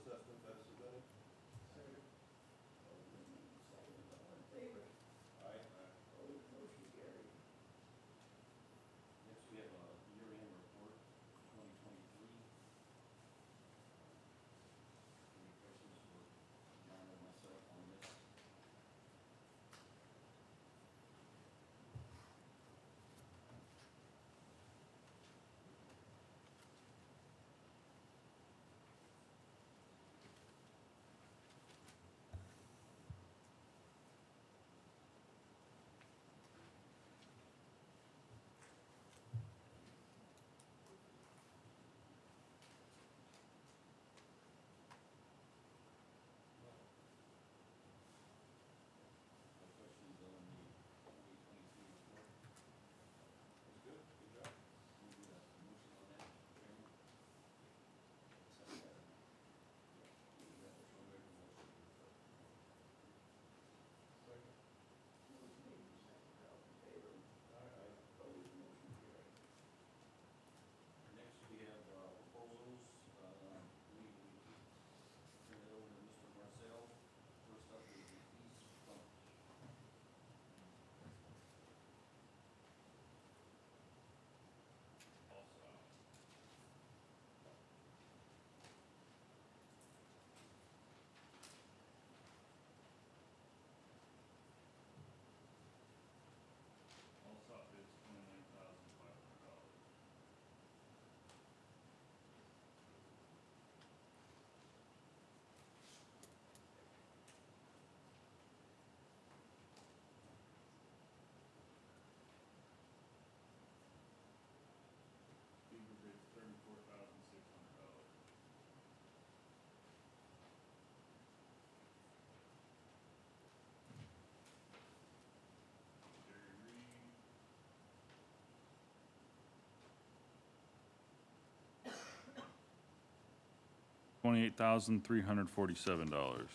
assessments as submitted. Second. Motion made and seconded, all in favor? Aye. Opposed, motion carried. Next, we have a year-end report, 2023. Any questions for John or myself on this? No questions on the 2023 report? That's good, good job. Can we get a motion on that, Chairman? Second that. I'll make a motion to accept. Second. Motion made and seconded, all in favor? Aye. Opposed, motion carried. Next, we have proposals. We turn it over to Mr. Marcel. First up is the East Bunch. Allsop bids $29,500. Beaver bids $34,600. Jerry Reed, $28,347.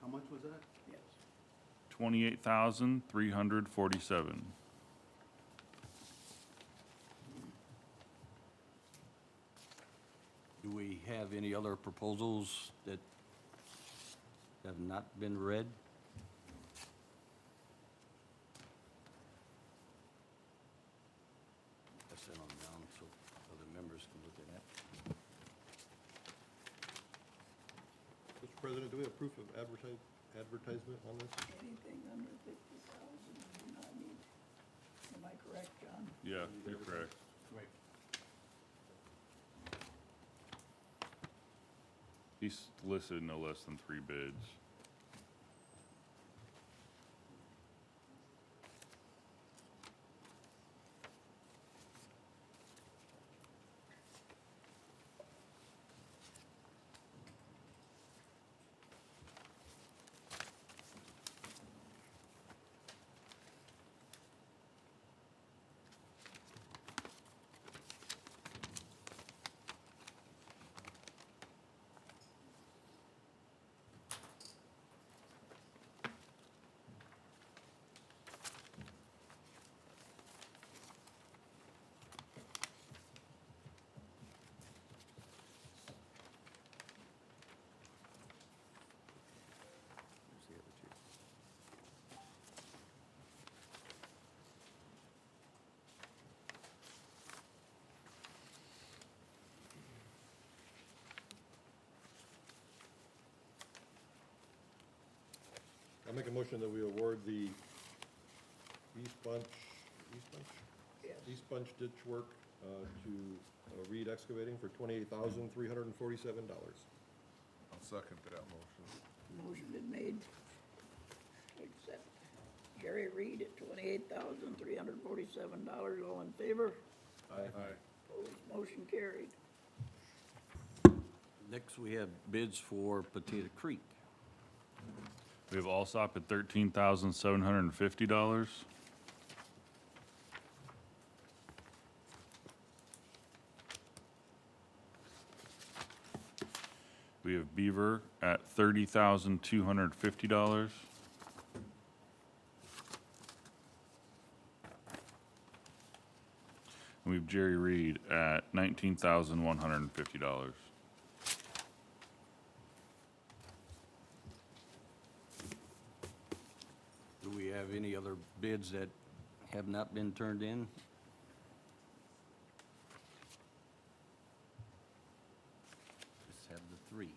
How much was that? Yes. $28,347. Do we have any other proposals that have not been read? I sent them down so other members can look at that. Mr. President, do we have proof of advertisement on this? Anything under 50,000, we do not need. Am I correct, John? Yeah, you're correct. Right. He's listed no less than 3 bids. Here's the other two. I'll make a motion that we award the East Bunch Yes. East Bunch ditch work to Reed Excavating for $28,347. I'll second that motion. Motion been made. to Accept Jerry Reed at $28,347. All in favor? Aye. Opposed, motion carried. Next, we have bids for Potato Creek. We have Allsop at $13,750. We have Beaver at $30,250. And we have Jerry Reed at $19,150. you have any other bids that have not been turned in? Just have the three.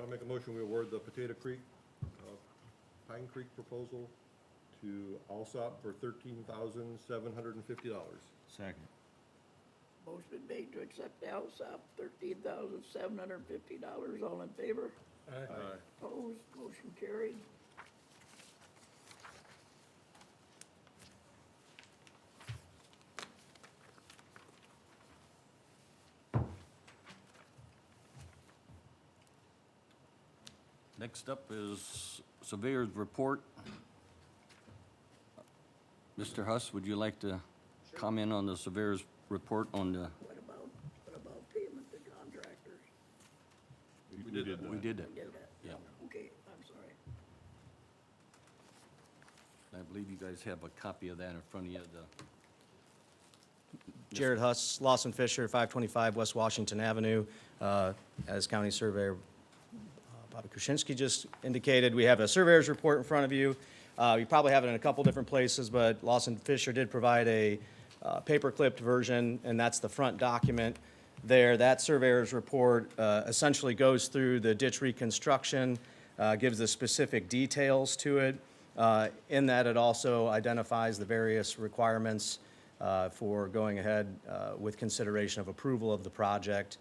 I'll make a motion, we award the Potato Creek, Pine Creek proposal to Alsop for $13,750. Second. Motion been made to accept Alsop, $13,750. All in favor? Aye. Opposed? Motion carried. Next up is surveyor's report. Mr. Huss, would you like to comment on the surveyor's report on the, What about payment to contractors? We did that. we did that? We did that? Yeah. Okay, I'm sorry. I believe you guys have a copy of that in front of you, Jared Huss, Lawson Fisher, 525 West Washington Avenue. As County Surveyor Bobby Krasinski just indicated, we have a surveyor's report in front of you. You probably have it in a couple different places, but Lawson Fisher did provide a paper-clipped version, and that's the front document there. That surveyor's report essentially goes through the ditch reconstruction, gives the specific details to it. In that, it also identifies the various requirements for going ahead with consideration of approval of the project.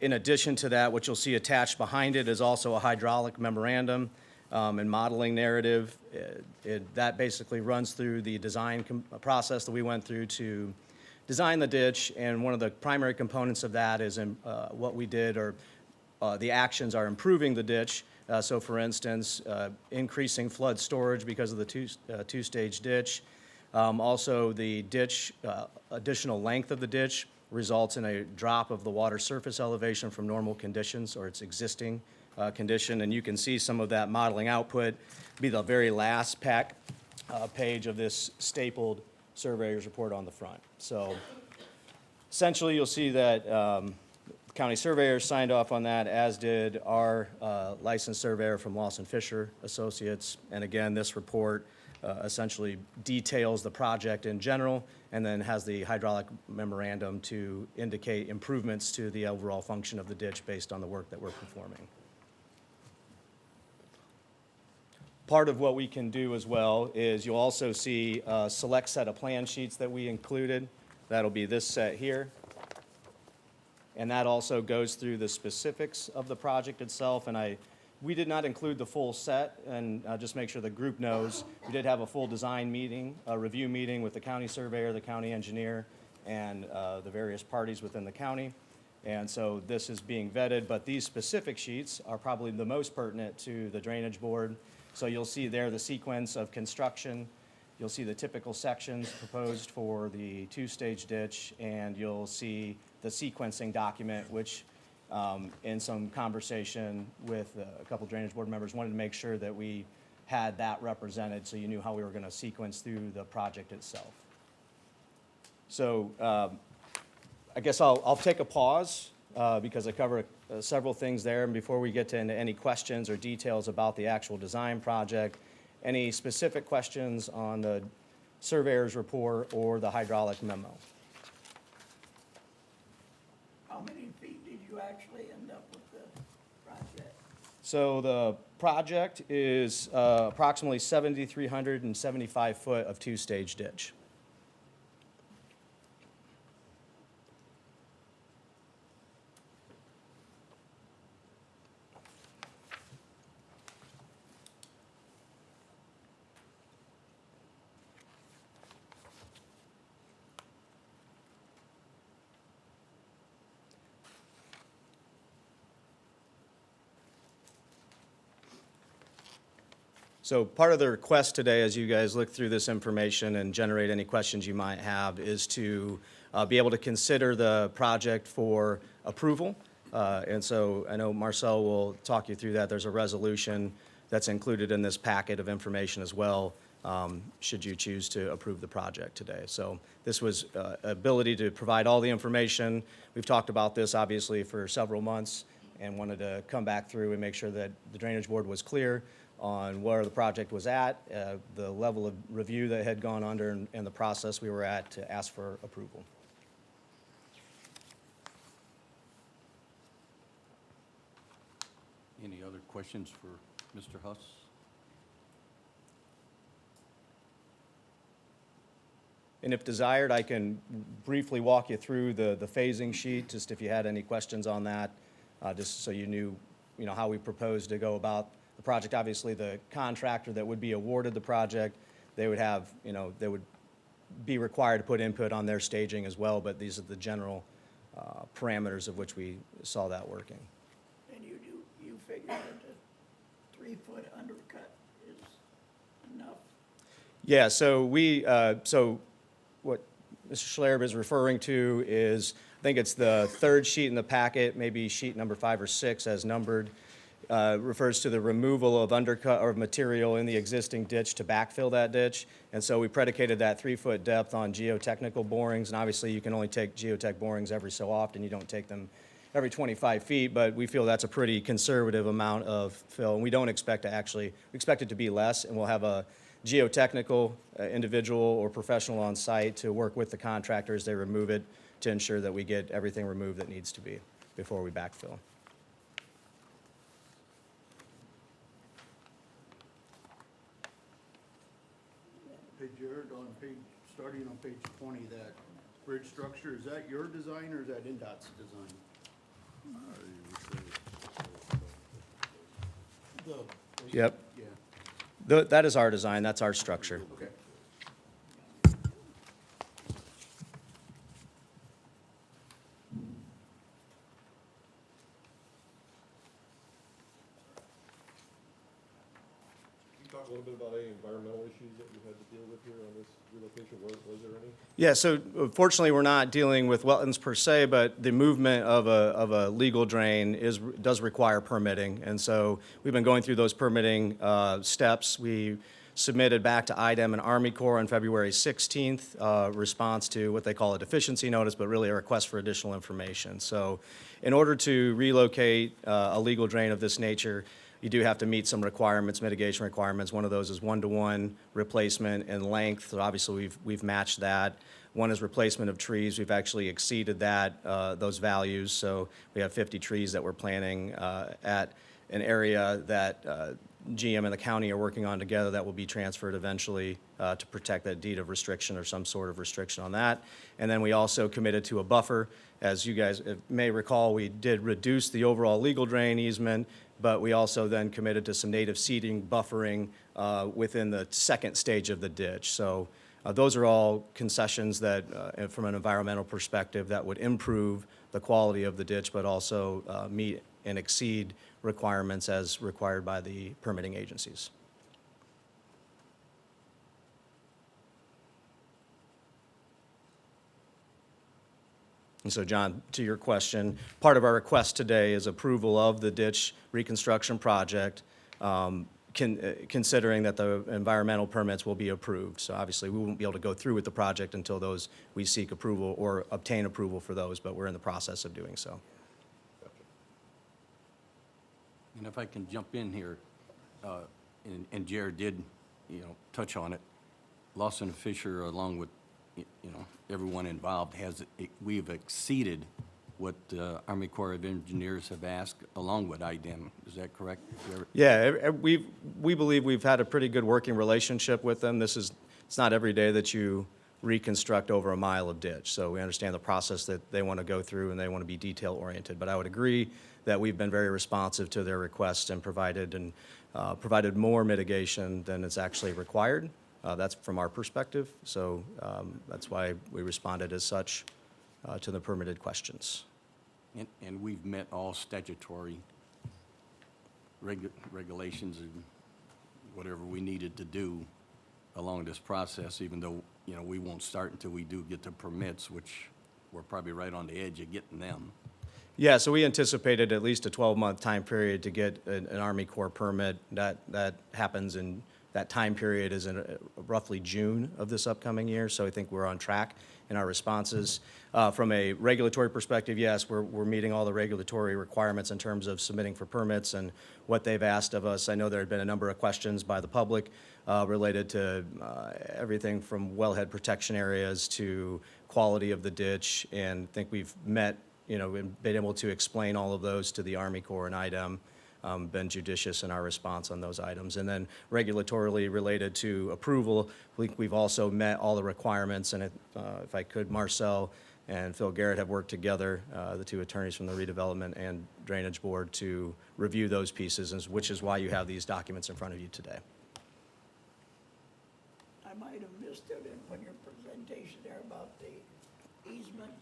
In addition to that, what you'll see attached behind it is also a hydraulic memorandum and modeling narrative. That basically runs through the design process that we went through to design the ditch, and one of the primary components of that is what we did, or the actions are improving the ditch. So for instance, increasing flood storage because of the two-stage ditch. Also, the ditch, additional length of the ditch results in a drop of the water surface elevation from normal conditions or its existing condition. And you can see some of that modeling output be the very last page of this stapled surveyor's report on the front. So essentially, you'll see that county surveyor signed off on that, as did our licensed surveyor from Lawson Fisher Associates. And again, this report essentially details the project in general, and then has the hydraulic memorandum to indicate improvements to the overall function of the ditch based on the work that we're performing. Part of what we can do as well is you'll also see a select set of plan sheets that we included. That'll be this set here. And that also goes through the specifics of the project itself. And we did not include the full set, and just make sure the group knows. We did have a full design meeting, a review meeting with the county surveyor, the county engineer, and the various parties within the county. And so this is being vetted, but these specific sheets are probably the most pertinent to the drainage board. So you'll see there the sequence of construction. You'll see the typical sections proposed for the two-stage ditch, and you'll see the sequencing document, which in some conversation with a couple drainage board members, wanted to make sure that we had that represented so you knew how we were going to sequence through the project itself. So I guess I'll take a pause because I cover several things there. And before we get into any questions or details about the actual design project, any specific questions on the surveyor's report or the hydraulic memo? How many feet did you actually end up with the project? So the project is approximately 7,375 foot of two-stage ditch. So part of the request today, as you guys look through this information and generate any questions you might have, is to be able to consider the project for approval. And so I know Marcel will talk you through that. There's a resolution that's included in this packet of information as well, should you choose to approve the project today. So this was ability to provide all the information. We've talked about this obviously for several months and wanted to come back through and make sure that the Drainage Board was clear on where the project was at, the level of review that had gone under, and the process we were at to ask for approval. Any other questions for Mr. Huss? And if desired, I can briefly walk you through the phasing sheet, just if you had any questions on that, just so you knew, how we propose to go about the project. Obviously, the contractor that would be awarded the project, they would have, they would be required to put input on their staging as well, but these are the general parameters of which we saw that working. And you figure that a 3-foot undercut is enough? Yeah, so so what Mr. Schlerb is referring to is, I think it's the third sheet in the packet, maybe sheet number 5 or 6 as numbered, refers to the removal of undercut or material in the existing ditch to backfill that ditch. And so we predicated that 3-foot depth on geotechnical borings, and obviously you can only take geotech borings every so often. You don't take them every 25 feet, but we feel that's a pretty conservative amount of fill. And we don't expect we expect it to be less, and we'll have a geotechnical individual or professional on site to work with the contractor as they remove it to ensure that we get everything removed that needs to be before we backfill. Hey Jared, starting on page 20, that bridge structure, is that your design or is that NDOT's design? Yep. Yeah, That is our design, that's our structure. okay. Can you talk a little bit about any environmental issues that you had to deal with here on this relocation? Was there any? Yeah, so fortunately, we're not dealing with wetlands per se, but the movement of a legal drain does require permitting. And so we've been going through those permitting steps. We submitted back to IDEM and Army Corps on February 16th, response to what they call a deficiency notice, but really a request for additional information. So in order to relocate a legal drain of this nature, you do have to meet some requirements, mitigation requirements. One of those is 1-to-1 replacement in length. So obviously, we've matched that. One is replacement of trees. We've actually exceeded that, those values. So we have 50 trees that we're planting at an area that GM and the county are working on together that will be transferred eventually to protect that deed of restriction or some sort of restriction on that. And then we also committed to a buffer. As you guys may recall, we did reduce the overall legal drain easement, but we also then committed to some native seeding buffering within the second stage of the ditch. So those are all concessions that, from an environmental perspective, that would improve the quality of the ditch, but also meet and exceed requirements as required by the permitting agencies. And so, John, to your question, part of our request today is approval of the ditch reconstruction project, considering that the environmental permits will be approved. So obviously, we won't be able to go through with the project until we seek approval or obtain approval for those, but we're in the process of doing so. And if I can jump in here, and Jared did, touch on it, Lawson Fisher, along with, everyone involved, we've exceeded what the Army Corps of Engineers have asked, along with IDEM. Is that correct, Jared? Yeah, we believe we've had a pretty good working relationship with them. It's not every day that you reconstruct over a mile of ditch. So we understand the process that they want to go through, and they want to be detail-oriented. But I would agree that we've been very responsive to their requests and provided more mitigation than is actually required. That's from our perspective. So that's why we responded as such to the permitted questions. And we've met all statutory regulations and, whatever we needed to do along this process, even though, you know, we won't start until we do get the permits, which we're probably right on the edge of getting them. Yeah, so we anticipated at least a 12-month time period to get an Army Corps permit. That happens in, that time period is in roughly June of this upcoming year, so I think we're on track in our responses. From a regulatory perspective, yes, we're meeting all the regulatory requirements in terms of submitting for permits and what they've asked of us. I know there had been a number of questions by the public related to everything from wellhead protection areas to quality of the ditch, and I think we've met, you know, and been able to explain all of those to the Army Corps and IDEM, been judicious in our response on those items. And then regulatorily related to approval, we've also met all the requirements, and if I could, Marcel and Phil Garrett have worked together, the two attorneys from the redevelopment and drainage board, to review those pieces, which is why you have these documents in front of you today. I might have missed it in your presentation there about the easement.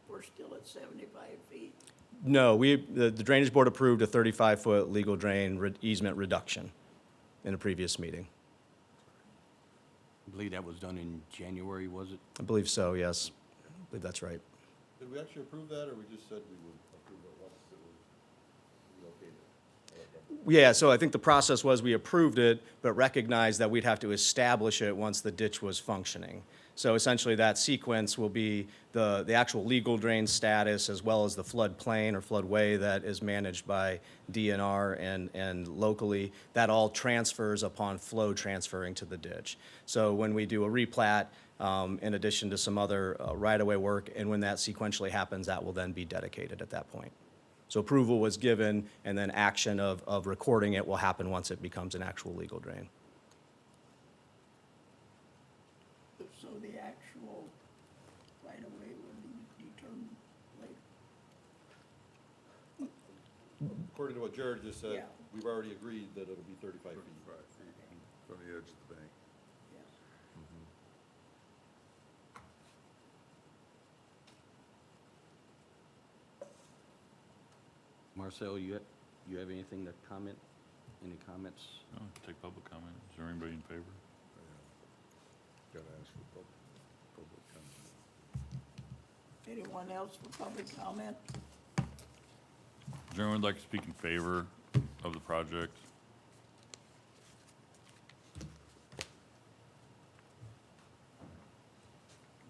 We're still at 75 feet. No, the drainage board approved a 35-foot legal drain easement reduction in a previous meeting. I believe that was done in January, was it? I believe so, yes. I believe that's right. Did we actually approve that, or we just said we would approve it once it was relocated? Yeah, so I think the process was we approved it, but recognized that we'd have to establish it once the ditch was functioning. So essentially, that sequence will be the actual legal drain status, as well as the floodplain or floodway that is managed by DNR and locally. That all transfers upon flow transferring to the ditch. So when we do a replat, in addition to some other right-of-way work, and when that sequentially happens, that will then be dedicated at that point. So approval was given, and then action of recording it will happen once it becomes an actual legal drain. So the actual right-of-way will be determined later. According to what Jared just said, Yeah. we've already agreed that it'll be 35 feet. From the edge of the bank. Yes. Marcel, you have anything to comment? Any comments? No, take public comment. Is there anybody in favor? Gotta ask for public comment. Anyone else for public comment? Is there anyone who'd like to speak in favor of the project?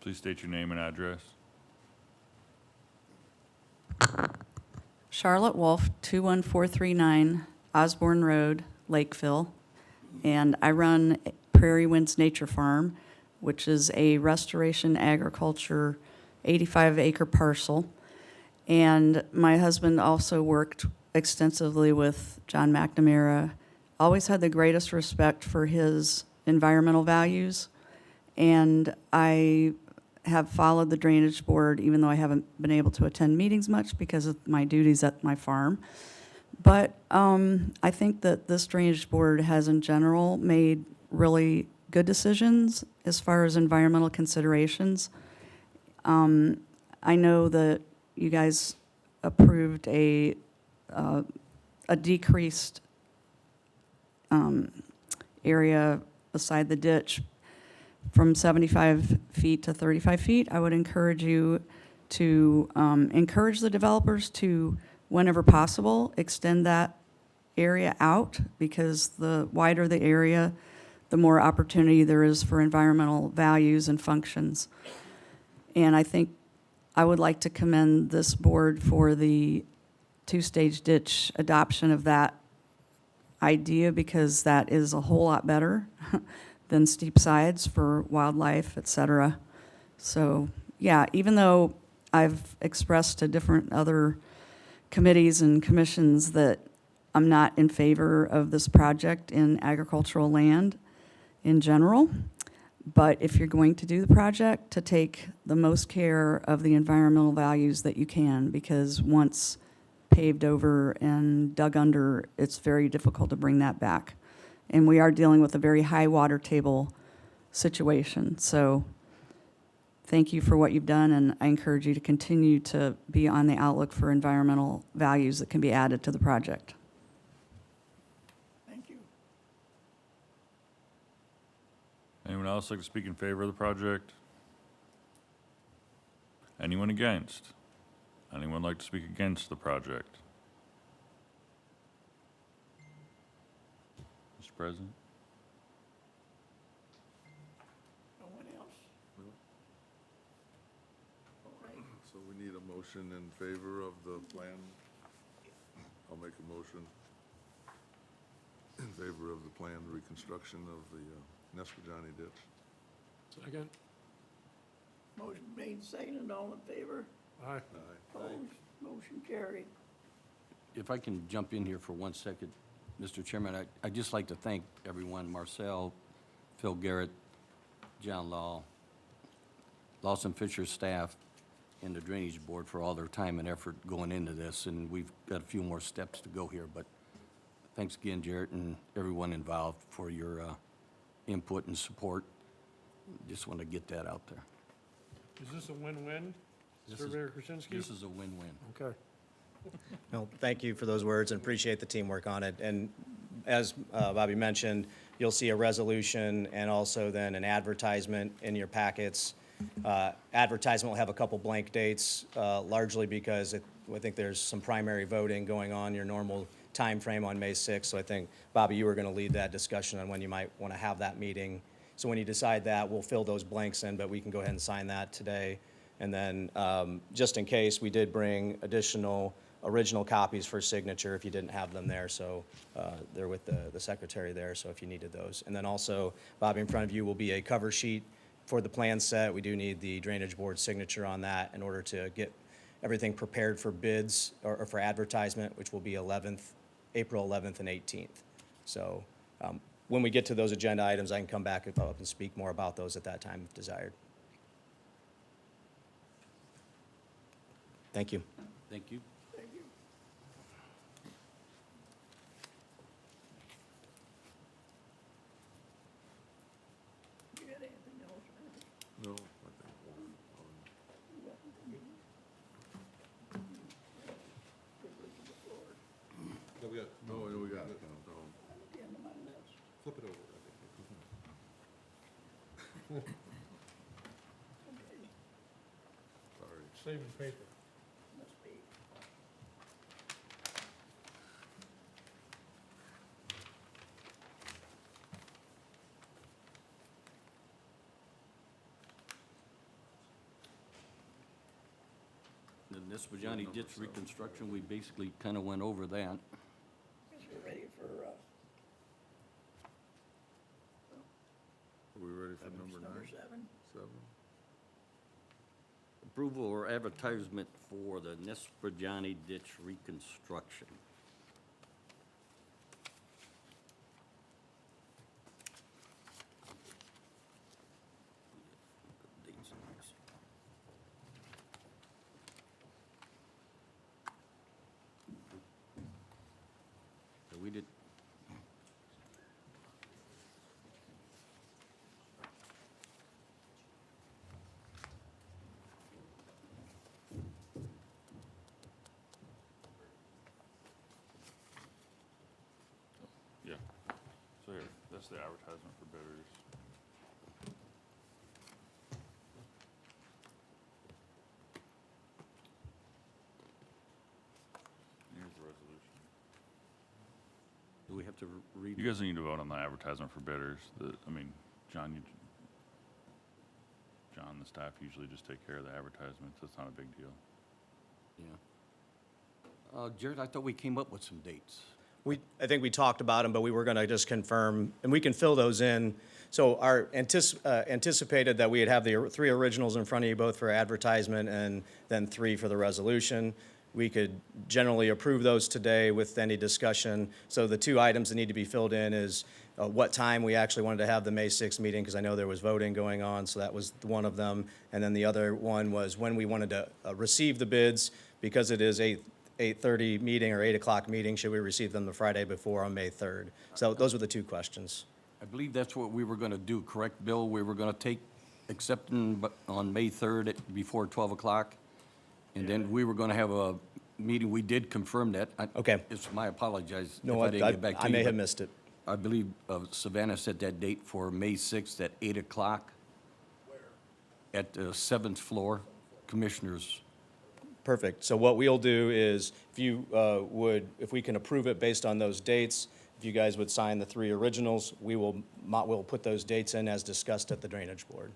Please state your name and address. Charlotte Wolf, 21439 Osborne Road, Lakeville. And I run Prairie Winds Nature Farm, which is a restoration agriculture 85-acre parcel. And my husband also worked extensively with John McNamara. Always had the greatest respect for his environmental values. And I have followed the drainage board, even though I haven't been able to attend meetings much because of my duties at my farm. But I think that this drainage board has in general made really good decisions as far as environmental considerations. I know that you guys approved a decreased area beside the ditch from 75 feet to 35 feet. I would encourage you to encourage the developers to, whenever possible, extend that area out, because the wider the area, the more opportunity there is for environmental values and functions. And I think I would like to commend this board for the two-stage ditch adoption of that idea, because that is a whole lot better than steep sides for wildlife, et cetera. So, yeah, even though I've expressed to different other committees and commissions that I'm not in favor of this project in agricultural land in general, but if you're going to do the project, to take the most care of the environmental values that you can, because once paved over and dug under, it's very difficult to bring that back. And we are dealing with a very high water table situation. So thank you for what you've done, and I encourage you to continue to be on the outlook for environmental values that can be added to the project. Thank Anyone else like to speak in favor of the project? Anyone against? Anyone like to speak against the project? Mr. President? No one else? All right, So we need a motion in favor of the plan. I'll make a motion in favor of the planned reconstruction of the Nesquejani ditch. Second. motion made, seconded, all in favor? Aye. Opposed? Motion carried. If I can jump in here for 1 second, Mr. Chairman, I'd just like to thank everyone, Marcel, Phil Garrett, John Law, Lawson Fisher staff, and the Drainage Board for all their time and effort going into this, and we've got a few more steps to go here, but thanks again, Jarrett, and everyone involved for your input and support. Just want to get that out there. Is this a win-win, This is- Surveyor Krasinski? This is a win-win. Okay. No, thank you for those words and appreciate the teamwork on it. And as Bobby mentioned, you'll see a resolution and also then an advertisement in your packets. Advertisement will have a couple blank dates, largely because I think there's some primary voting going on, your normal time frame on May 6th. So I think, Bobby, you were going to lead that discussion on when you might want to have that meeting. So when you decide that, we'll fill those blanks in, but we can go ahead and sign that today. And then, just in case, we did bring additional original copies for signature if you didn't have them there. So they're with the secretary there, so if you needed those. And then also, Bobby, in front of you will be a cover sheet for the plan set. We do need the Drainage Board signature on that in order to get everything prepared for bids or for advertisement, which will be April 11th and 18th. So when we get to those agenda items, I can come back up and speak more about those at that time if desired. Thank you. Thank you. Thank you. You got anything else, Randy? No, I think we'll, You got anything? Privilege of the floor. No, we got, no, we got it. No. At the end of my list. flip it over. I think. Okay, Sorry. Saving paper. must be. The Nesquejani ditch reconstruction, we basically kind of went over that. Guess we're ready for, Are we ready for number number 9? 7. 7? Approval or advertisement for the Nesquejani ditch reconstruction. Dates on this. So we did, Yeah. So here, that's the advertisement for bidders. Here's the resolution. do we have to read? You guys need to vote on the advertisement for bidders. John, John, the staff usually just take care of the advertisements. That's not a big deal. Yeah. Jared, I thought we came up with some dates. I think we talked about them, but we were going to just confirm, and we can fill those in. So our anticipated that we'd have the 3 originals in front of you, both for advertisement and then 3 for the resolution. We could generally approve those today with any discussion. So the 2 items that need to be filled in is what time we actually wanted to have the May 6th meeting, because I know there was voting going on, so that was one of them. And then the other one was when we wanted to receive the bids, because it is 8:30 meeting or 8 o'clock meeting, should we receive them the Friday before on May 3rd? So those were the 2 questions. I believe that's what we were going to do, correct, Bill? We were going to accept them on May 3rd before 12 o'clock, and then we were going to have a meeting. We did confirm that. Okay. It's my apologize if No, I didn't get back to you. I may have but missed it. I believe Savannah set that date for May 6th at 8 o'clock. Where? At the 7th floor, Commissioners. Perfect. So what we'll do is, if you if we can approve it based on those dates, if you guys would sign the 3 originals, we'll put those dates in as discussed at the Drainage Board.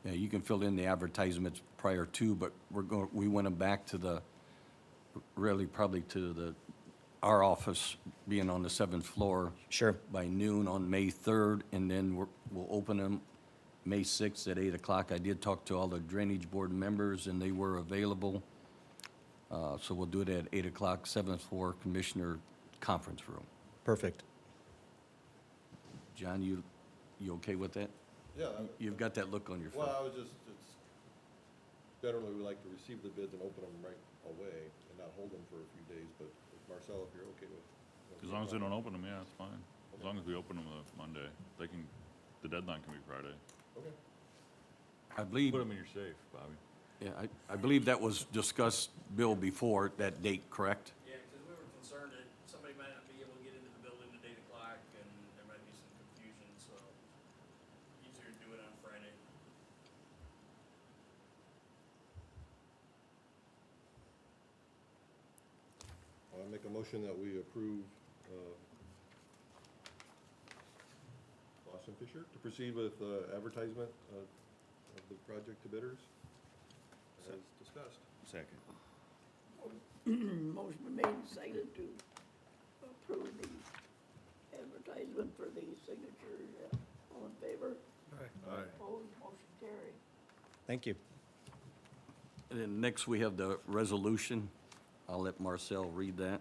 Yeah, you can fill in the advertisements prior to, but we want them back to the, really probably to our office being on the 7th floor. Sure. By noon on May 3rd, and then we'll open them May 6th at 8 o'clock. I did talk to all the Drainage Board members, and they were available. So we'll do it at 8 o'clock, 7th floor, Commissioner Conference Room. Perfect. John, you okay with that? Yeah. You've got that look on your face. Well, I was just, generally, we like to receive the bids and open them right away and not hold them for a few days, but Marcel, if you're okay with. As long as they don't open them, yeah, it's fine. As long as we open them Monday, the deadline can be Friday. Okay. I believe. Put them in your safe, Bobby. Yeah, I believe that was discussed, Bill, before that date, correct? Yeah, because we were concerned that somebody might not be able to get into the building at 8 o'clock, and there might be some confusion, so easier to do it on Friday. I'll make a motion that we approve Lawson Fisher to proceed with advertisement of the project to bidders as discussed. Second. Motion been made and seconded to approve the advertisement for the signature. All in favor? Aye. Opposed, motion carried. Thank you. And then next, we have the resolution. I'll let Marcel read that.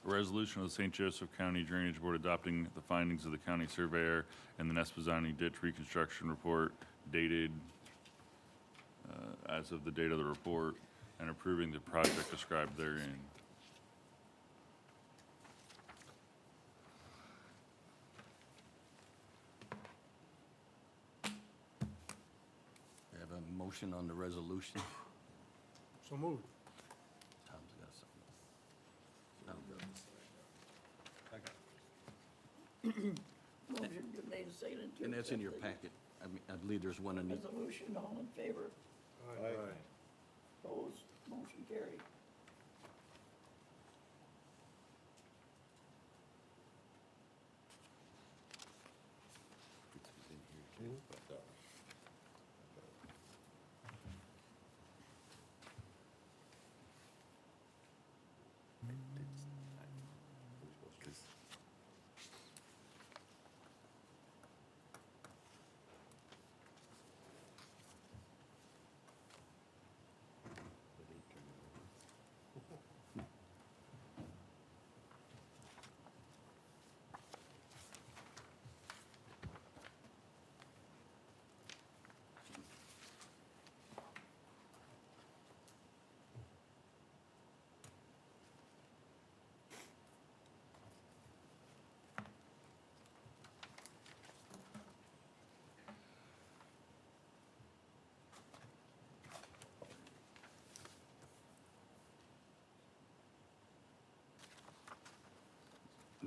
A resolution of the St. Joseph County Drainage Board adopting the findings of the county surveyor and the Nespazzani Ditch Reconstruction Report dated as of the date of the report and approving the project described therein. We have a motion on the resolution. So moved. Tom's got something. Motion been made and seconded to. And that's in your accept packet. I believe there's one the in the, resolution, all in favor? Aye. Opposed, motion carried.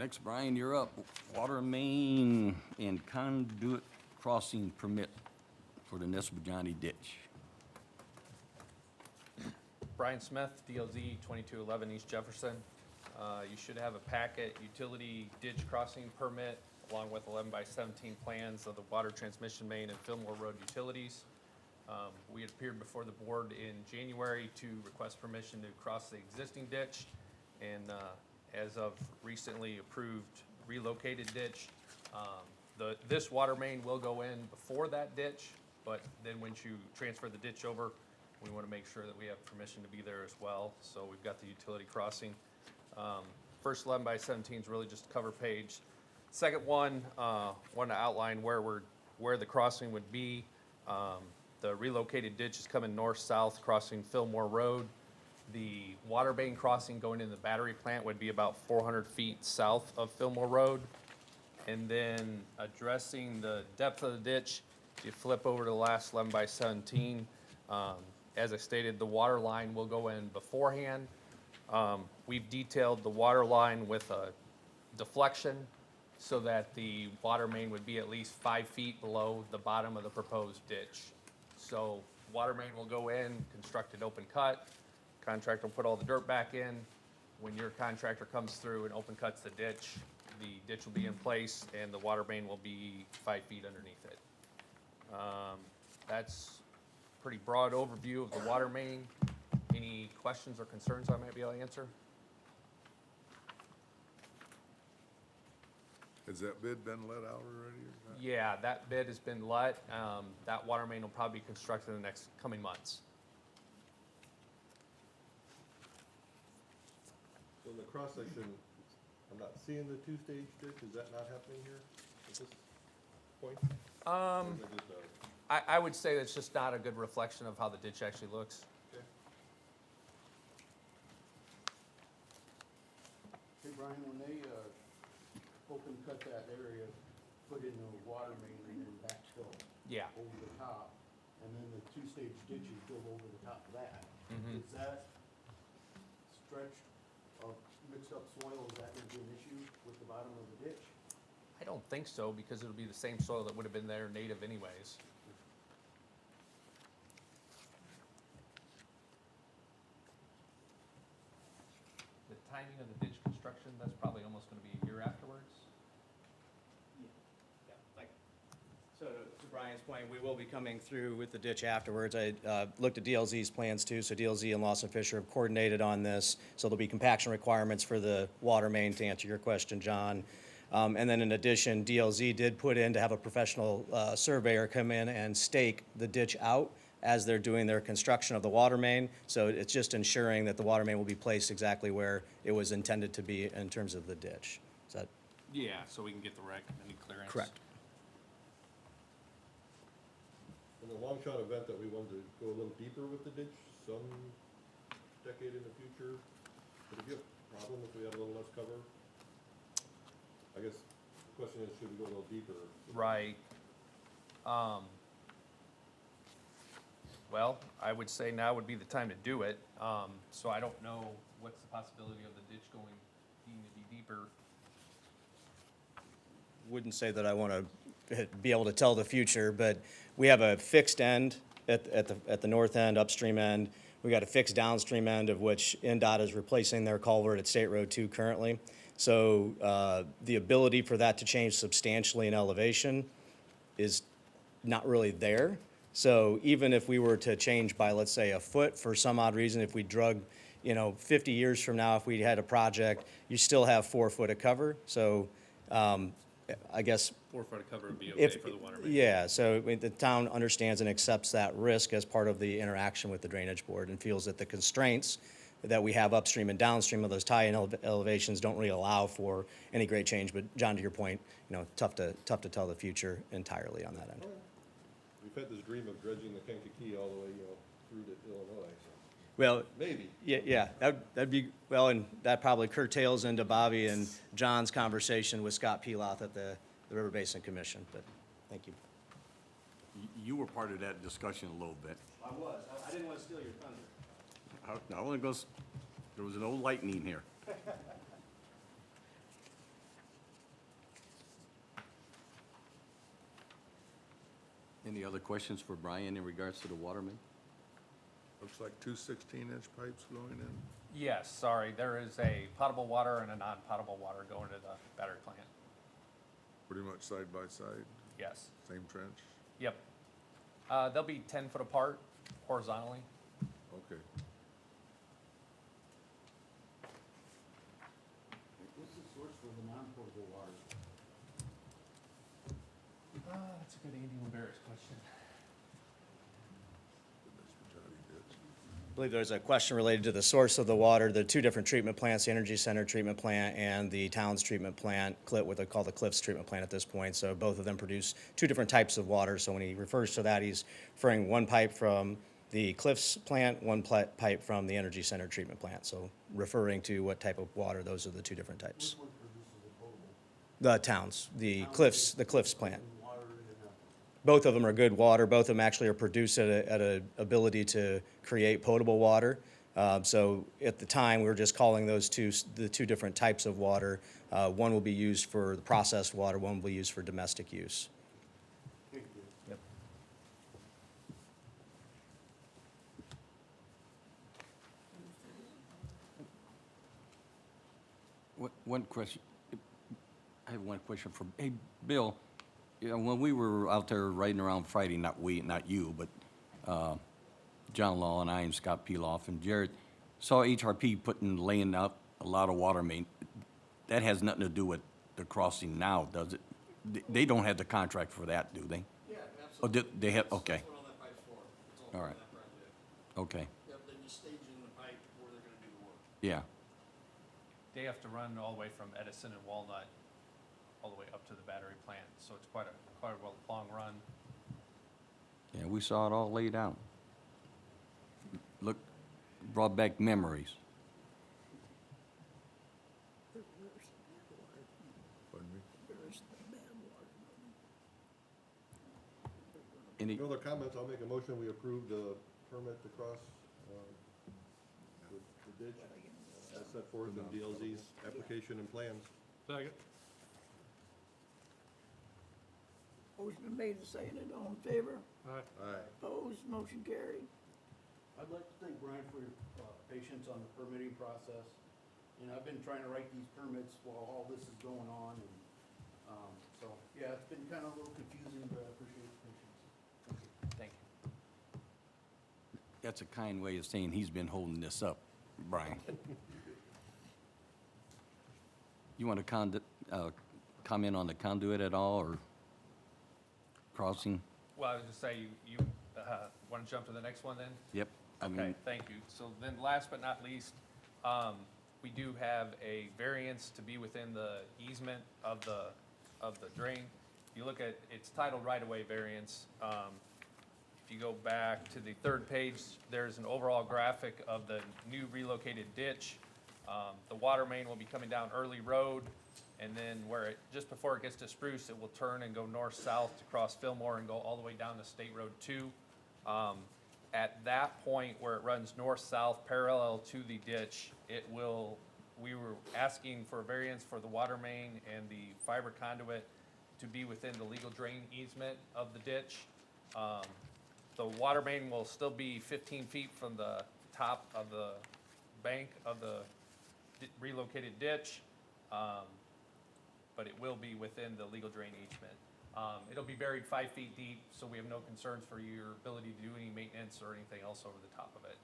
next, Brian, you're up. Water main and conduit crossing permit for the Nespazzani Ditch. Brian Smith, DLZ 2211 East Jefferson. You should have a packet utility ditch crossing permit along with 11 by 17 plans of the water transmission main and Fillmore Road utilities. We had appeared before the board in January to request permission to cross the existing ditch, and as of recently approved relocated ditch. This water main will go in before that ditch, but then once you transfer the ditch over, we want to make sure that we have permission to be there as well. So we've got the utility crossing. First 11 by 17 is really just a cover page. Second one, want to outline where the crossing would be. The relocated ditch is coming north-south, crossing Fillmore Road. The water main crossing going in the battery plant would be about 400 feet south of Fillmore Road. And then addressing the depth of the ditch, if you flip over to the last 11 by 17, as I stated, the water line will go in beforehand. We've detailed the water line with a deflection so that the water main would be at least 5 feet below the bottom of the proposed ditch. So water main will go in, construct an open cut, contractor will put all the dirt back in. When your contractor comes through and open cuts the ditch will be in place and the water main will be 5 feet underneath it. That's a pretty broad overview of the water main. Any questions or concerns I might be able to answer? Has that bid been let out already or not? Yeah, that bid has been let. That water main will probably be constructed in the next coming months. So in the cross section, I'm not seeing the two-stage ditch, is that not happening here at this point? Or is it just a- I would say that's just not a good reflection of how the ditch actually looks. okay. Hey, Brian, when they, open cut that area, put in the water main and then backfill Yeah. over the top, and then the two-stage ditch is built over the top of that. Mhm. Is that stretch of mixed up soil, is that gonna be an issue with the bottom of the ditch? I don't think so because it'll be the same soil that would have been there native anyways. The timing of the ditch construction, that's probably almost gonna be a year afterwards. Yeah, like, so to Brian's point, we will be coming through with the ditch afterwards. I looked at DLZ's plans too, so DLZ and Lawson Fisher have coordinated on this. So there'll be compaction requirements for the water main, to answer your question, John. And then in addition, DLZ did put in to have a professional surveyor come in and stake the ditch out as they're doing their construction of the water main. So it's just ensuring that the water main will be placed exactly where it was intended to be in terms of the ditch. Is that Yeah, so we can get the recommended clearance. correct? In the long shot event that we wanted to go a little deeper with the ditch, some decade in the future, would it be a problem if we had a little less cover? I guess the question is, should we go a little deeper? Right. Well, I would say now would be the time to do it. So I don't know what's the possibility of the ditch needing to be deeper. Wouldn't say that I want to be able to tell the future, but we have a fixed end at the north end, upstream end. We got a fixed downstream end of which NDOT is replacing their culvert at State Road 2 currently. So the ability for that to change substantially in elevation is not really there. So even if we were to change by, let's say, a foot for some odd reason, if we drug, 50 years from now, if we had a project, you still have 4 foot of cover. So I guess 4 foot of cover would be okay if, for the water main. yeah, so I mean, the town understands and accepts that risk as part of the interaction with the drainage board and feels that the constraints that we have upstream and downstream of those tie-in elevations don't really allow for any great change. But John, to your point, tough to tell the future entirely on that end. We've had this dream of dredging the Kankakee all the way, through to Illinois, so Well, maybe. yeah, that'd be, well, and that probably curtails into Bobby and John's conversation with Scott Piloth at the River Basin Commission, but thank you. You were part of that discussion a little bit. I was, I didn't wanna steal your thunder. I only goes, there was an old lightning here. Any other questions for Brian in regards to the water main? Looks like 2 16-inch pipes going in. Yes, sorry, there is a potable water and a non-potable water going to the battery plant. Pretty much side by side, Yes, same trench? yep. They'll be 10 foot apart horizontally. Okay. What's the source for the non-potable water? That's a good Andy Lembarras question. I believe there's a question related to the source of the water. The 2 different treatment plants, the Energy Center treatment plant and the town's treatment plant, what they call the Cliffs treatment plant at this point. So both of them produce 2 different types of water. So when he refers to that, he's referring one pipe from the Cliffs plant, one pipe from the Energy Center treatment plant. So referring to what type of water, those are the 2 different types. Which one produces the potable? The towns, the Cliffs plant. Water in a Both of them are good water. Both of them actually are produced at a ability to create potable water. So at the time, we were just calling those the two different types of water. One will be used for the processed water, one will be used for domestic use. Thank you. Yep. One question, I have one question for, hey, Bill, you know, when we were out there riding around Friday, not you, but John Law and I and Scott Peloff and Jared, saw HRP laying out a lot of water main. That has nothing to do with the crossing now, does it? They don't have the contract for that, do they? Yeah, Oh, absolutely. they have, okay, That's what all that pipe's for. It's all All part right. of that project. okay, Yep, they're just staging the pipe where they're gonna do the work. yeah. They have to run all the way from Edison and Walnut, all the way up to the battery plant, so it's quite a long run. Yeah, we saw it all laid out. Look, brought back memories. Pardon me? Any, No other comments, I'll make a motion, we approve the permit to cross the ditch as set forth in DLZ's application and plans. Second. Motion been made and seconded, all in favor? Aye. Aye. Opposed, motion carried. I'd like to thank Brian for your patience on the permitting process. You know, I've been trying to write these permits while all this is going on, and, so, yeah, it's been kind of a little confusing, but I appreciate the patience. Thank you. that's a kind way of saying he's been holding this up, Brian. You want to comment on the conduit at all, or crossing? Well, I was just saying, you want to jump to the next one then? Yep. I Okay, mean, thank you. So then, last but not least, we do have a variance to be within the easement of the drain. If you look at, it's titled right-of-way variance. If you go back to the third page, there's an overall graphic of the new relocated ditch. The water main will be coming down Early Road, and then just before it gets to Spruce, it will turn and go north-south to cross Fillmore and go all the way down to State Road 2. At that point where it runs north-south parallel to the ditch, we were asking for a variance for the water main and the fiber conduit to be within the legal drain easement of the ditch. The water main will still be 15 feet from the top of the bank of the relocated ditch, but it will be within the legal drain easement. It'll be buried 5 feet deep, so we have no concerns for your ability to do any maintenance or anything else over the top of it.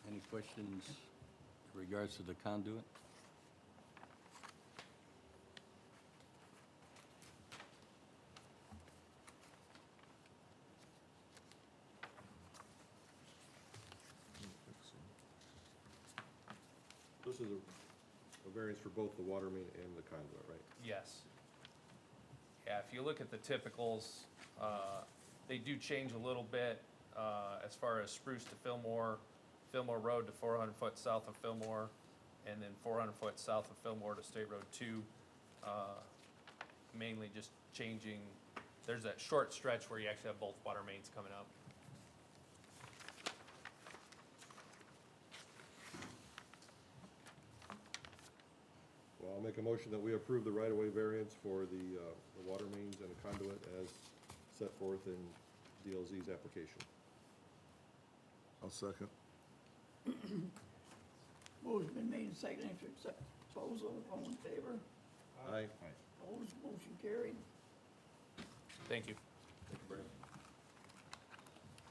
any questions in regards to the conduit? This is a variance for both the water main and the conduit, right? Yes. Yeah, if you look at the typicals, they do change a little bit as far as Spruce to Fillmore, Fillmore Road to 400 foot south of Fillmore, and then 400 foot south of Fillmore to State Road 2. Mainly just changing, there's that short stretch where you actually have both water mains coming up. Well, I'll make a motion that we approve the right-of-way variance for the water mains and the conduit as set forth in DLZ's application. I'll second. Motion been made and seconded to accept proposal, all in favor? Aye. Opposed, motion carried. Thank you. Thank you, Brian.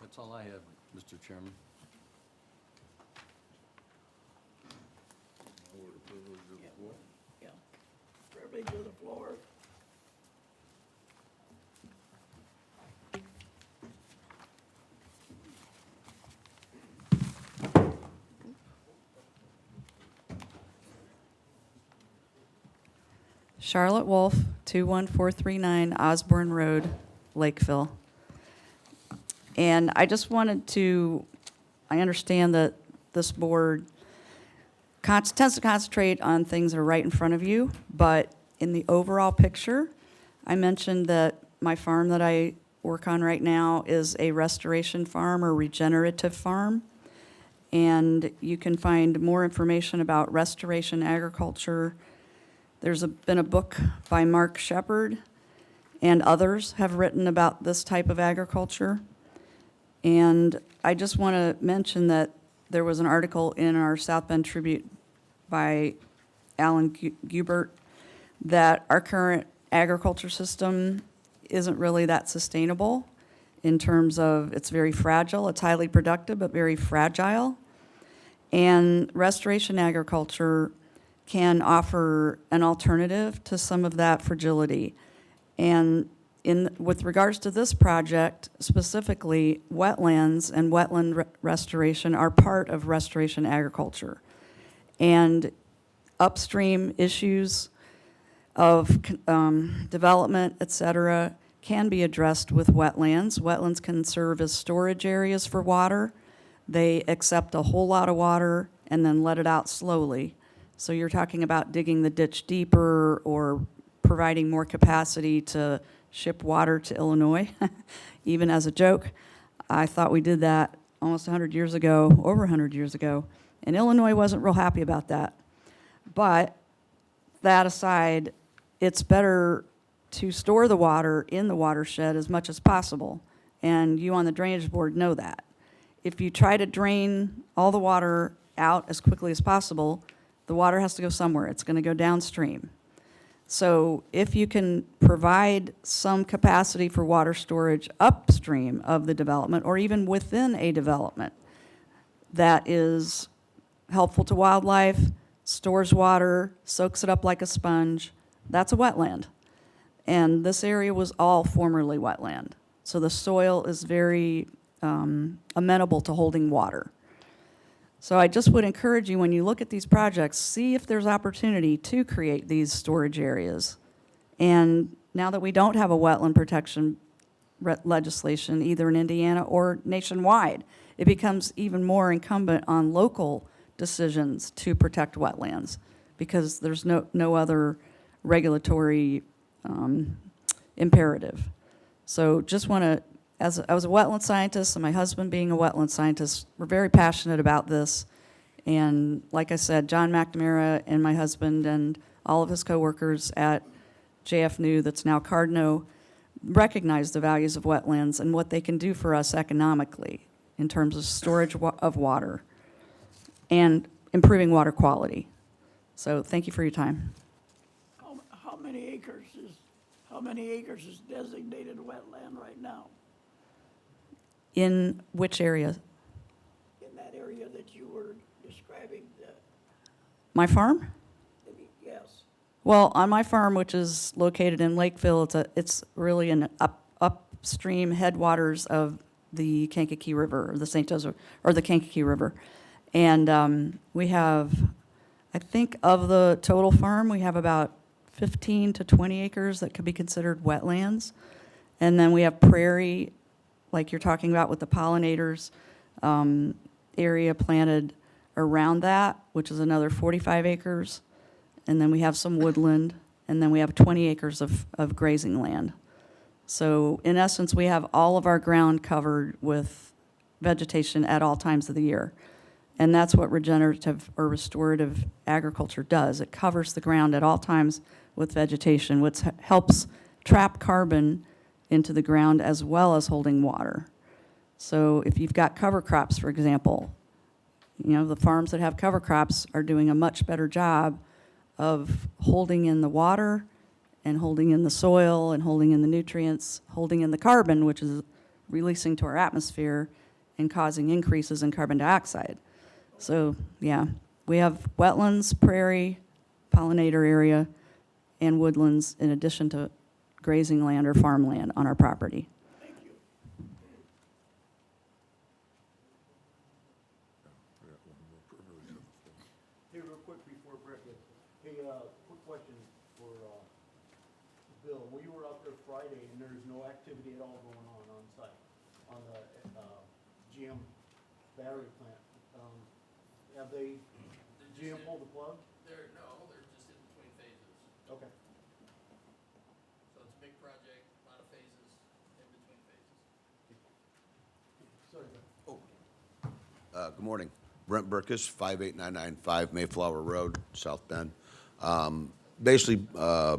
That's all I have, Mr. Chairman. Now we're the privilege of the floor. Yeah. Privilege of the floor. Charlotte Wolf, 21439 Osborne Road, Lakeville. And I just wanted to, I understand that this board tends to concentrate on things that are right in front of you, but in the overall picture, I mentioned that my farm that I work on right now is a restoration farm or regenerative farm. And you can find more information about restoration agriculture. There's been a book by Mark Shepard, and others have written about this type of agriculture. And I just want to mention that there was an article in our South Bend Tribune by Alan Gubert that our current agriculture system isn't really that sustainable in terms of it's very fragile, it's highly productive, but very fragile. And restoration agriculture can offer an alternative to some of that fragility. And with regards to this project, specifically, wetlands and wetland restoration are part of restoration agriculture. And upstream issues of development, et cetera, can be addressed with wetlands. Wetlands can serve as storage areas for water. They accept a whole lot of water and then let it out slowly. So you're talking about digging the ditch deeper or providing more capacity to ship water to Illinois. Even as a joke, I thought we did that almost 100 years ago, over 100 years ago, and Illinois wasn't real happy about that. But that aside, it's better to store the water in the watershed as much as possible, and you on the drainage board know that. If you try to drain all the water out as quickly as possible, the water has to go somewhere. It's going to go downstream. So if you can provide some capacity for water storage upstream of the development or even within a development that is helpful to wildlife, stores water, soaks it up like a sponge, that's a wetland. And this area was all formerly wetland. So the soil is very amenable to holding water. So I just would encourage you, when you look at these projects, see if there's opportunity to create these storage areas. And now that we don't have a wetland protection legislation, either in Indiana or nationwide, it becomes even more incumbent on local decisions to protect wetlands because there's no other regulatory imperative. So just want to, I was a wetland scientist, and my husband being a wetland scientist, we're very passionate about this. And like I said, John McNamara and my husband and all of his coworkers at JFNU, that's now Cardno, recognize the values of wetlands and what they can do for us economically in terms of storage of water and improving water quality. So thank you for your time. How many acres is designated wetland right now? In which area? In that area that you were describing, My farm? yes. Well, on my farm, which is located in Lakeville, it's really an upstream headwaters of the Kankakee River, or the St. Joseph, or the Kankakee River. And we have, I think of the total farm, we have about 15 to 20 acres that could be considered wetlands. And then we have prairie, like you're talking about with the pollinators, area planted around that, which is another 45 acres. And then we have some woodland, and then we have 20 acres of grazing land. So in essence, we have all of our ground covered with vegetation at all times of the year. And that's what regenerative or restorative agriculture does. It covers the ground at all times with vegetation, which helps trap carbon into the ground as well as holding water. So if you've got cover crops, for example, you know, the farms that have cover crops are doing a much better job of holding in the water and holding in the soil and holding in the nutrients, holding in the carbon, which is releasing to our atmosphere and causing increases in carbon dioxide. So, yeah, we have wetlands, prairie, pollinator area, and woodlands in addition to grazing land or farmland on our property. Hey, real quick before Brett gets, hey, quick question for, Bill. We were out there Friday and there's no activity at all going on site, on the, GM battery plant. Have they, The you gonna pull the plug? They're, no, they're just in between phases. Okay. So it's a big project, a lot of phases, in between phases. Sorry, Brent. Good morning. Brent Burkus, 58995 Mayflower Road, South Bend. Basically,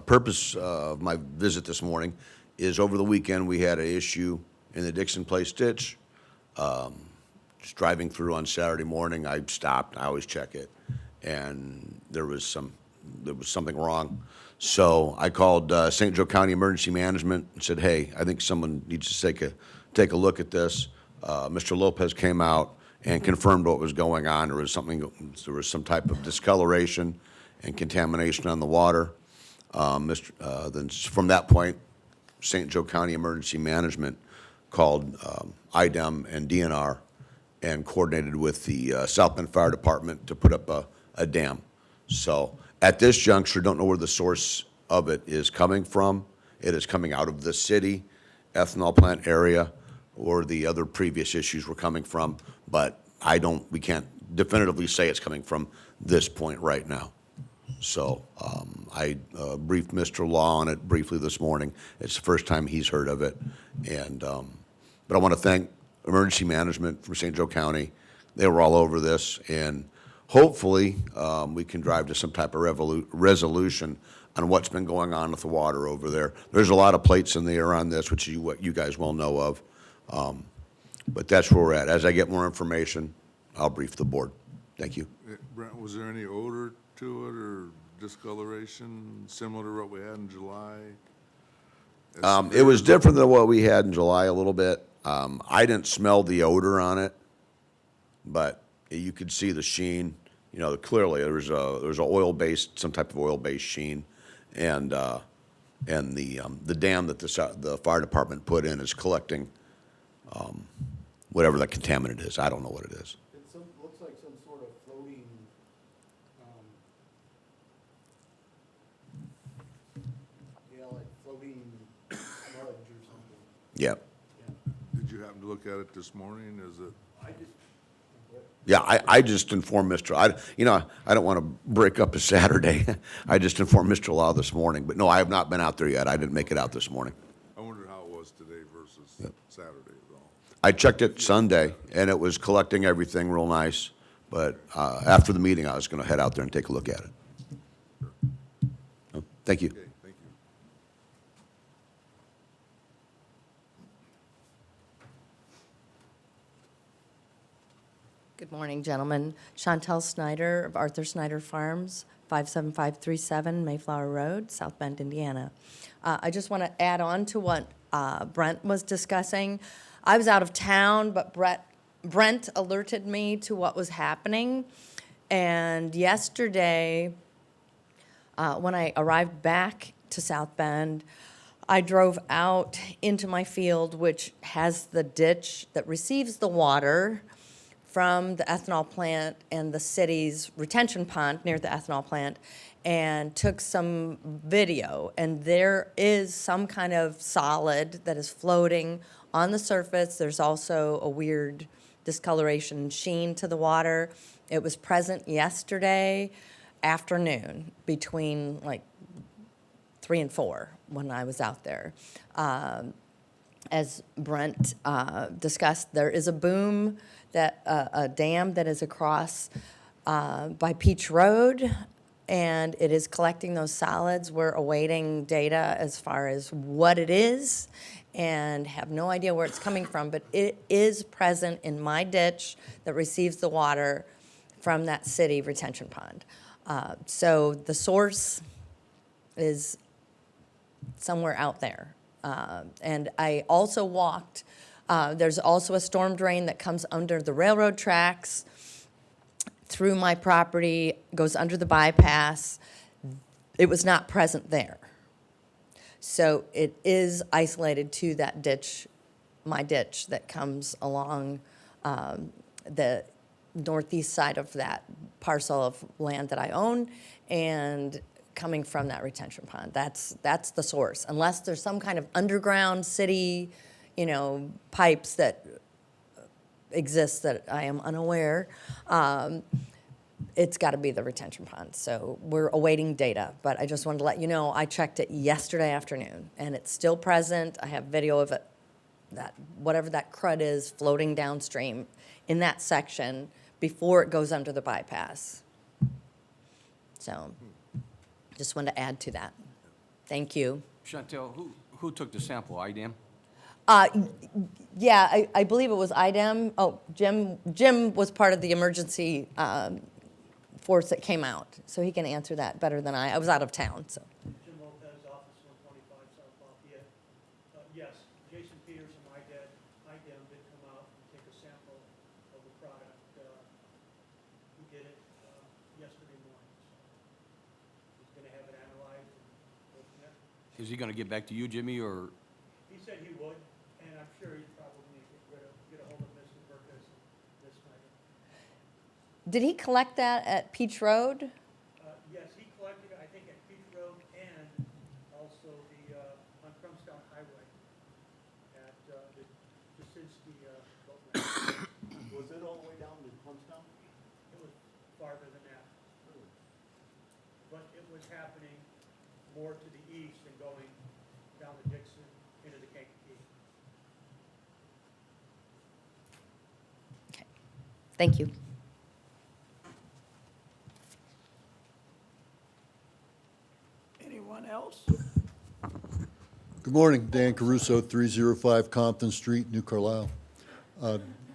purpose of my visit this morning is over the weekend, we had an issue in the Dixon Place ditch. Just driving through on Saturday morning, I stopped, I always check it, and there was something wrong. So I called St. Joe County Emergency Management and said, hey, I think someone needs to take a look at this. Mr. Lopez came out and confirmed what was going on. There was some type of discoloration and contamination on the water. Then from that point, St. Joe County Emergency Management called IDEM and DNR and coordinated with the South Bend Fire Department to put up a dam. So at this juncture, don't know where the source of it is coming from. It is coming out of the city, ethanol plant area, or the other previous issues were coming from, but we can't definitively say it's coming from this point right now. So I briefed Mr. Law on it briefly this morning. It's the first time he's heard of it. And, but I want to thank Emergency Management from St. Joe County. They were all over this, and hopefully we can drive to some type of resolution on what's been going on with the water over there. There's a lot of plates in the air on this, which is what you guys well know of. But that's where we're at. As I get more information, I'll brief the board. Thank you. Brent, was there any odor to it or discoloration similar to what we had in July? It was different than what we had in July a little bit. I didn't smell the odor on it, but you could see the sheen. You know, clearly there was a oil-based, some type of oil-based sheen, and the dam that the fire department put in is collecting whatever that contaminant is. I don't know what it is. It looks like some sort of floating, like floating sludge or something. Yep. Did you happen to look at it this morning? Is it? Yeah, I just informed Mr. I don't want to break up a Saturday. I just informed Mr. Law this morning, but no, I have not been out there yet. I didn't make it out this morning. I wondered how it was today versus Saturday is all. I checked it Sunday, and it was collecting everything real nice, but after the meeting, I was going to head out there and take a look at it. Thank you. Okay, thank you. Good morning, gentlemen. Chantel Snyder of Arthur Snyder Farms, 57537 Mayflower Road, South Bend, Indiana. I just want to add on to what Brent was discussing. I was out of town, but Brent alerted me to what was happening. And yesterday, when I arrived back to South Bend, I drove out into my field, which has the ditch that receives the water from the ethanol plant and the city's retention pond near the ethanol plant, and took some video. And there is some kind of solid that is floating on the surface. There's also a weird discoloration sheen to the water. It was present yesterday afternoon between like 3 and 4 when I was out there. As Brent discussed, there is a boom, a dam that is across by Peach Road, and it is collecting those solids. We're awaiting data as far as what it is and have no idea where it's coming from, but it is present in my ditch that receives the water from that city retention pond. So the source is somewhere out there. And I also walked, there's also a storm drain that comes under the railroad tracks through my property, goes under the bypass. It was not present there. So it is isolated to that ditch, my ditch that comes along the northeast side of that parcel of land that I own, and coming from that retention pond. That's the source. Unless there's some kind of underground city, pipes that exist that I am unaware. it's got to be the retention pond. So we're awaiting data, but I just wanted to let you know, I checked it yesterday afternoon, and it's still present. I have video of it, that whatever that crud is floating downstream in that section before it goes under the bypass. So just wanted to add to that. Thank you. Chantel, who took the sample, IDAM? Yeah, I believe it was IDEM. Oh, Jim was part of the emergency force that came out, so he can answer that better than I. I was out of town, so. Jim Lopez, Office 125, South Lafayette. Yes, Jason Peters from IDEM did come out and take a sample of the product. He did it yesterday morning, so he's going to have it analyzed and go from there. Is he going to get back to you, Jimmy, or? He said he would, and I'm sure he'd probably get a hold of Mr. Burkus this night. Did he collect that at Peach Road? Yes, he collected it, I think, at Peach Road and also on Crumbstown Highway at the Jasinski boat ramp. Was it all the way down to Clemstown? It was farther than that. But it was happening more to the east than going down the Dixon into the Kankakee. Okay, thank you. Anyone else? Good morning, Dan Caruso, 305 Compton Street, New Carlisle.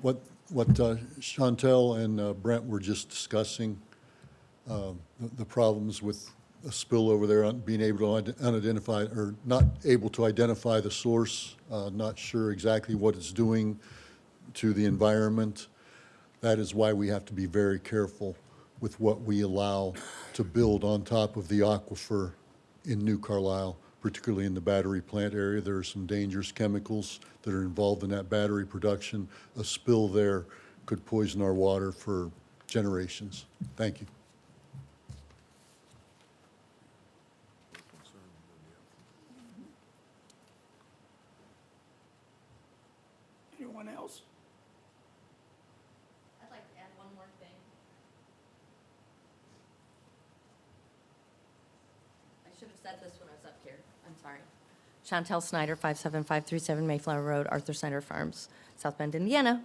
What Chantel and Brent were just discussing, the problems with a spill over there, being able to unidentify, or not able to identify the source, not sure exactly what it's doing to the environment. That is why we have to be very careful with what we allow to build on top of the aquifer in New Carlisle, particularly in the battery plant area. There are some dangerous chemicals that are involved in that battery production. A spill there could poison our water for generations. Thank you. Anyone else? I'd like to add one more thing. I should have said this when I was up here. I'm sorry. Chantel Snyder, 57537 Mayflower Road, Arthur Snyder Farms, South Bend, Indiana.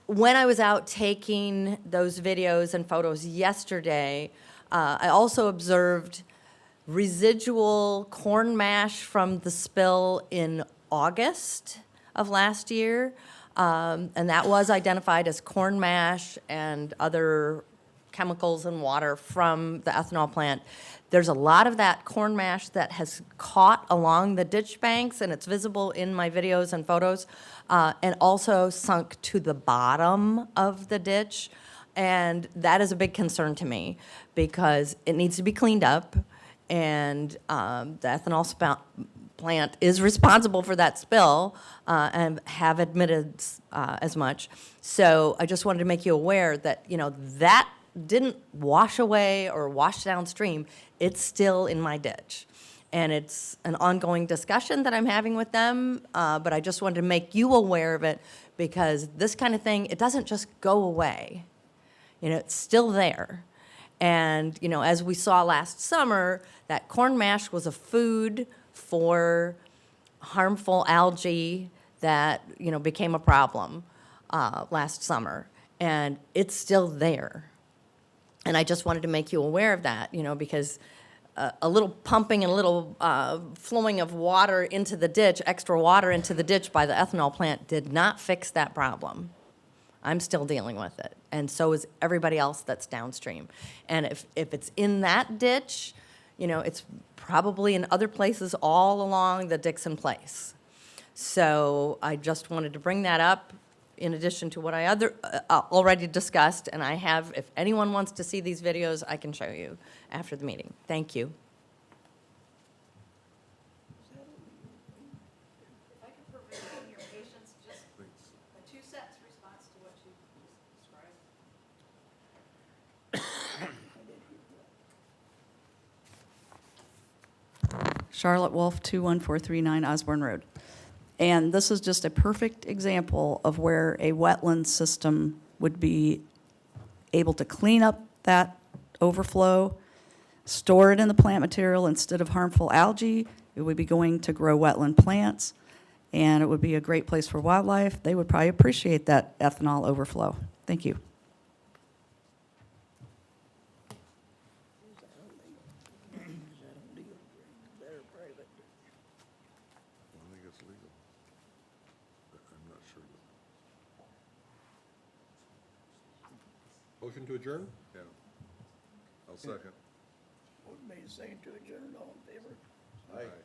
When I was out taking those videos and photos yesterday, I also observed residual corn mash from the spill in August of last year, and that was identified as corn mash and other chemicals and water from the ethanol plant. There's a lot of that corn mash that has caught along the ditch banks, and it's visible in my videos and photos, and also sunk to the bottom of the ditch. And that is a big concern to me because it needs to be cleaned up, and the ethanol plant is responsible for that spill and have admitted as much. So I just wanted to make you aware that, that didn't wash away or wash downstream. It's still in my ditch. And it's an ongoing discussion that I'm having with them, but I just wanted to make you aware of it because this kind of thing, it doesn't just go away. It's still there. And, as we saw last summer, that corn mash was a food for harmful algae that, became a problem last summer. And it's still there. And I just wanted to make you aware of that, because a little pumping and a little flowing of water into the ditch, extra water into the ditch by the ethanol plant did not fix that problem. I'm still dealing with it, and so is everybody else that's downstream. And if it's in that ditch, it's probably in other places all along the Dixon Place. So I just wanted to bring that up in addition to what I already discussed, and I have, if anyone wants to see these videos, I can show you after the meeting. Thank you. If I could provide your patients just a 2 sentence response to what you described. Charlotte Wolf, 21439 Osborne Road. And this is just a perfect example of where a wetland system would be able to clean up that overflow, store it in the plant material instead of harmful algae. It would be going to grow wetland plants, and it would be a great place for wildlife. They would probably appreciate that ethanol overflow. Thank you. I think it's legal. I'm not sure. Motion to adjourn? Yeah. I'll second. Motion made, second to adjourn, all in favor? Aye.